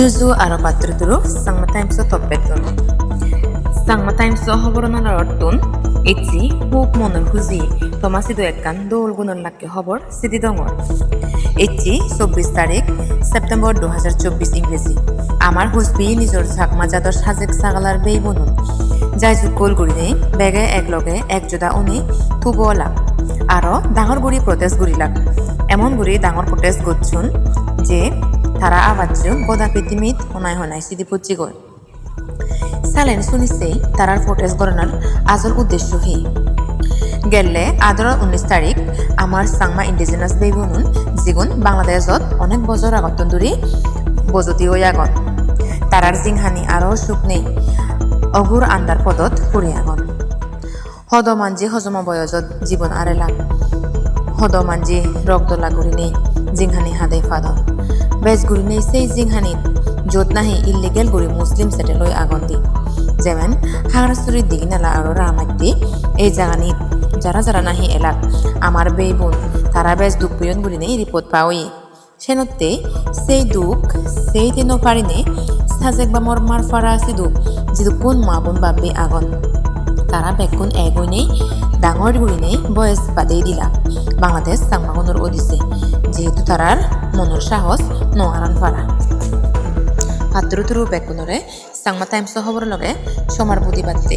Tuzu aro patruturu Sangma Times top beton. Sangma Times hoborona rotun Itzi huk monor huzi Tomasido ekkan dol gunor lakke hobor sidi dongor. Itzi 24 তারিখ September 2024 ইংরেজি আমার হুসবি নিজর ঝাকমা জাদর সাজেক সাগালার বেই বনুন যাই জুকল গুড়িনে বেগে একলগে একজোদা উনি থুবলা আরো ডাঙর গুড়ি প্রটেস্ট গুড়িলাক এমন গুড়ি ডাঙর প্রটেস্ট গচ্ছুন যে তারা আবাজ্য গদা পৃথিবীত হনাই হনাই সিদি পুচি গল সালেন শুনিছেই তারার প্রটেস্ট গণনার আজল উদ্দেশ্য হি গেলে 19 তারিখ আমার সাংমা ইন্ডিজিনাস বেই বনুন জিগুন বাংলাদেশত অনেক বছর আগতন দূরি বজতি হই আগন তারার জিংহানি আরো সুখ নেই অগুর আন্দার পদত ফুরি আগন হদমানজি হজমা বয়জত জীবন আরেলা হদমানজি রগদলা গুড়ি নেই জিংহানি হাদে ফাদন বেশ গুড়ি নেই সেই জিংহানি যত নাহি ইলিগেল গুড়ি মুসলিম সেটে লই আগন দি যেমন হাগরাসুরির দিগিনালা আরো রামাইতি এই জাগানিত যারা যারা নাহি এলাক আমার বেই বোন তারা বেশ দুঃখ পিয়ন গুলি নেই রিপোর্ট পাওই সেনতে সেই দুঃখ সেই দিন পারিনে সাজেক বা মর মার ফারা আছে দুঃখ যেহেতু কোন মা বোন বাব্বে আগন তারা বেকুন এগোই নেই ডাঙর গুলি নেই বয়স বাদেই দিলা বাংলাদেশ সাংমাগনের ওদিছে যেহেতু তারার মনের সাহস নোয়ারান ফারা হাতুরু তুরু বেকুনরে সাংমা টাইমস খবর লগে সমার বুদ্ধি বাদতে